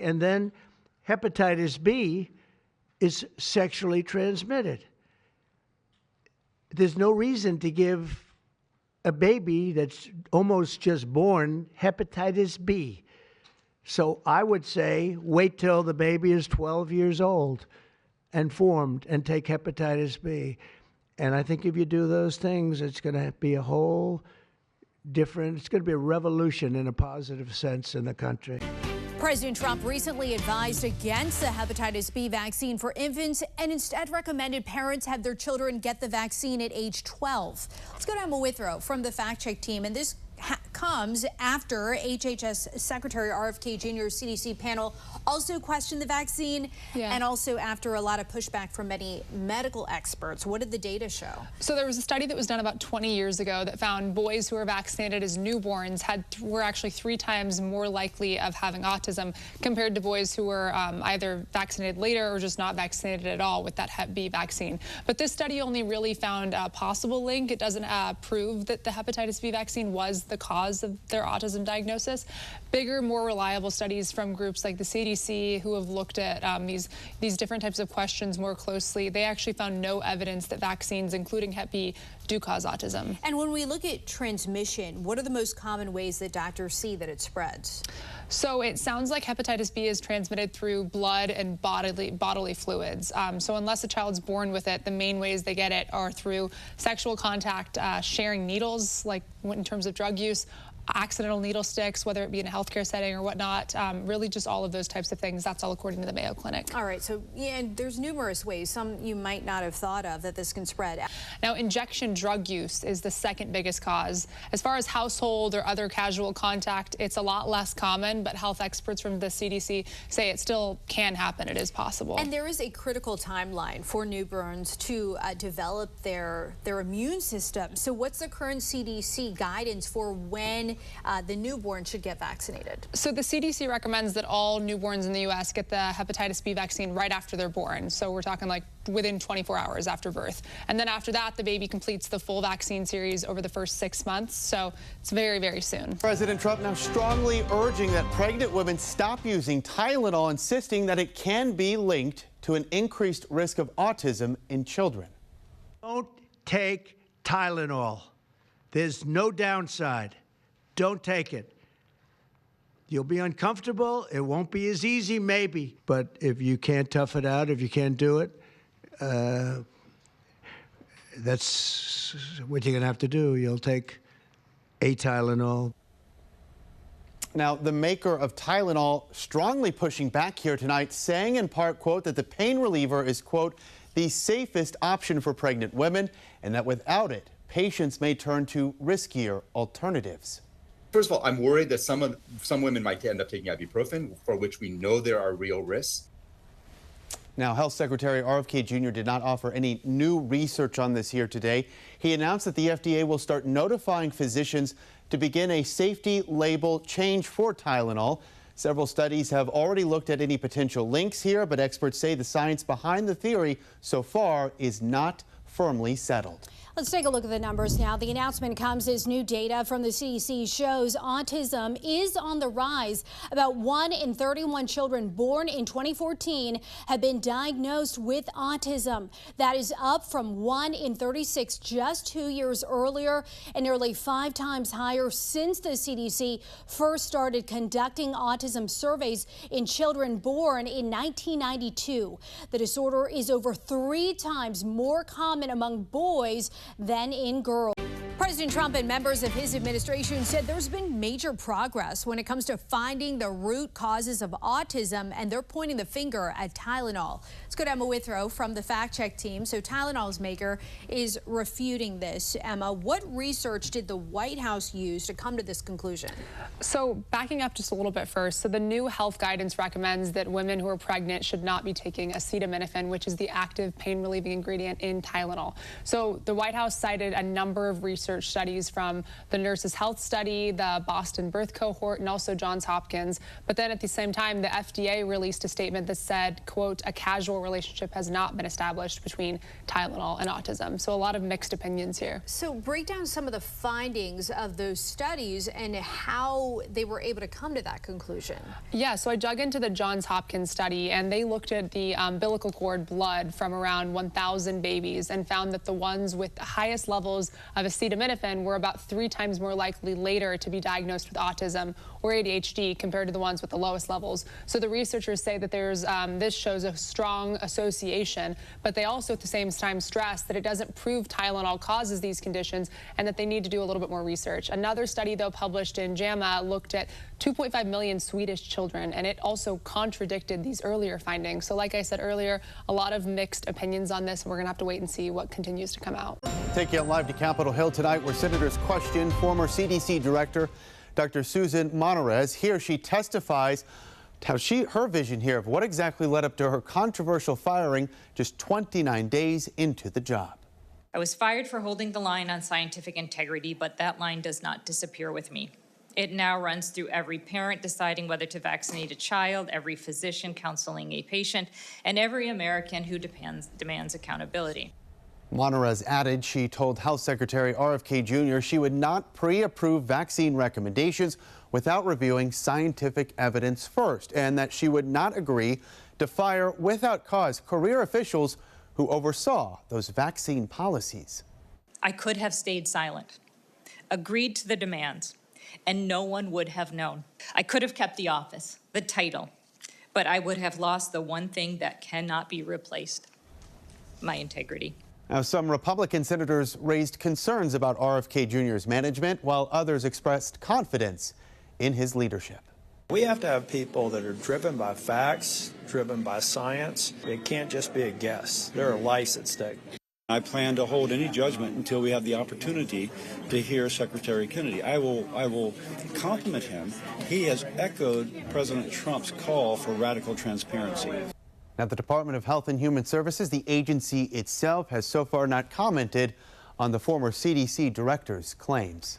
And then hepatitis B is sexually transmitted. There's no reason to give a baby that's almost just born hepatitis B. So I would say wait till the baby is 12 years old and formed and take hepatitis B. And I think if you do those things, it's going to be a whole different, it's going to be a revolution in a positive sense in the country. President Trump recently advised against the hepatitis B vaccine for infants and instead recommended parents have their children get the vaccine at age 12. Let's go to Emma Withrow from the Fact Check team. And this comes after HHS Secretary RFK Jr.'s CDC panel also questioned the vaccine, and also after a lot of pushback from many medical experts. What did the data show? So there was a study that was done about 20 years ago that found boys who were vaccinated as newborns were actually 3 times more likely of having autism compared to boys who were either vaccinated later or just not vaccinated at all with that Hep B vaccine. But this study only really found a possible link. It doesn't prove that the hepatitis B vaccine was the cause of their autism diagnosis. Bigger, more reliable studies from groups like the CDC, who have looked at these different types of questions more closely, they actually found no evidence that vaccines, including Hep B, do cause autism. And when we look at transmission, what are the most common ways that doctors see that it spreads? So it sounds like hepatitis B is transmitted through blood and bodily fluids. So unless a child's born with it, the main ways they get it are through sexual contact, sharing needles, like in terms of drug use, accidental needle sticks, whether it be in a healthcare setting or whatnot, really just all of those types of things. That's all according to the Mayo Clinic. All right, so and there's numerous ways, some you might not have thought of, that this can spread. Now, injection drug use is the second biggest cause. As far as household or other casual contact, it's a lot less common, but health experts from the CDC say it still can happen. It is possible. And there is a critical timeline for newborns to develop their immune system. So what's the current CDC guidance for when the newborn should get vaccinated? So the CDC recommends that all newborns in the U.S. get the hepatitis B vaccine right after they're born. So we're talking like within 24 hours after birth. And then after that, the baby completes the full vaccine series over the first 6 months. So it's very, very soon. President Trump now strongly urging that pregnant women stop using Tylenol, insisting that it can be linked to an increased risk of autism in children. Don't take Tylenol. There's no downside. Don't take it. You'll be uncomfortable. It won't be as easy, maybe. But if you can't tough it out, if you can't do it, that's what you're going to have to do. You'll take a Tylenol. Now, the maker of Tylenol strongly pushing back here tonight, saying in part, quote, that the pain reliever is, quote, the safest option for pregnant women, and that without it, patients may turn to riskier alternatives. First of all, I'm worried that some women might end up taking ibuprofen, for which we know there are real risks. Now, Health Secretary RFK Jr. did not offer any new research on this here today. He announced that the FDA will start notifying physicians to begin a safety label change for Tylenol. Several studies have already looked at any potential links here, but experts say the science behind the theory so far is not firmly settled. Let's take a look at the numbers now. The announcement comes as new data from the CDC shows autism is on the rise. About 1 in 31 children born in 2014 have been diagnosed with autism. That is up from 1 in 36 just 2 years earlier and nearly 5 times higher since the CDC first started conducting autism surveys in children born in 1992. The disorder is over 3 times more common among boys than in girls. President Trump and members of his administration said there's been major progress when it comes to finding the root causes of autism, and they're pointing the finger at Tylenol. Let's go to Emma Withrow from the Fact Check team. So Tylenol's maker is refuting this. Emma, what research did the White House use to come to this conclusion? So backing up just a little bit first, so the new health guidance recommends that women who are pregnant should not be taking acetaminophen, which is the active pain-relieving ingredient in Tylenol. So the White House cited a number of research research studies from the Nurses' Health Study, the Boston Birth Cohort, and also Johns Hopkins. But then at the same time, the FDA released a statement that said, quote, a casual relationship has not been established between Tylenol and autism. So a lot of mixed opinions here. So break down some of the findings of those studies and how they were able to come to that conclusion. Yeah, so I dug into the Johns Hopkins study, and they looked at the umbilical cord blood from around 1,000 babies and found that the ones with the highest levels of acetaminophen were about 3 times more likely later to be diagnosed with autism or ADHD compared to the ones with the lowest levels. So the researchers say that there's this shows a strong association, but they also at the same time stress that it doesn't prove Tylenol causes these conditions and that they need to do a little bit more research. Another study, though, published in JAMA looked at 2.5 million Swedish children, and it also contradicted these earlier findings. So like I said earlier, a lot of mixed opinions on this, and we're going to have to wait and see what continues to come out. Take you live to Capitol Hill tonight, where senators question former CDC Director Dr. Susan Monterez. Here she testifies how her vision here of what exactly led up to her controversial firing just 29 days into the job. I was fired for holding the line on scientific integrity, but that line does not disappear with me. It now runs through every parent deciding whether to vaccinate a child, every physician counseling a patient, and every American who demands accountability. Monterez added she told Health Secretary RFK Jr. she would not pre-approve vaccine recommendations without reviewing scientific evidence first, and that she would not agree to fire without cause career officials who oversaw those vaccine policies. I could have stayed silent, agreed to the demands, and no one would have known. I could have kept the office, the title, but I would have lost the one thing that cannot be replaced, my integrity. Now, some Republican senators raised concerns about RFK Jr.'s management, while others expressed confidence in his leadership. We have to have people that are driven by facts, driven by science. It can't just be a guess. There are lives at stake. I plan to hold any judgment until we have the opportunity to hear Secretary Kennedy. I will compliment him. He has echoed President Trump's call for radical transparency. Now, the Department of Health and Human Services, the agency itself, has so far not commented on the former CDC director's claims.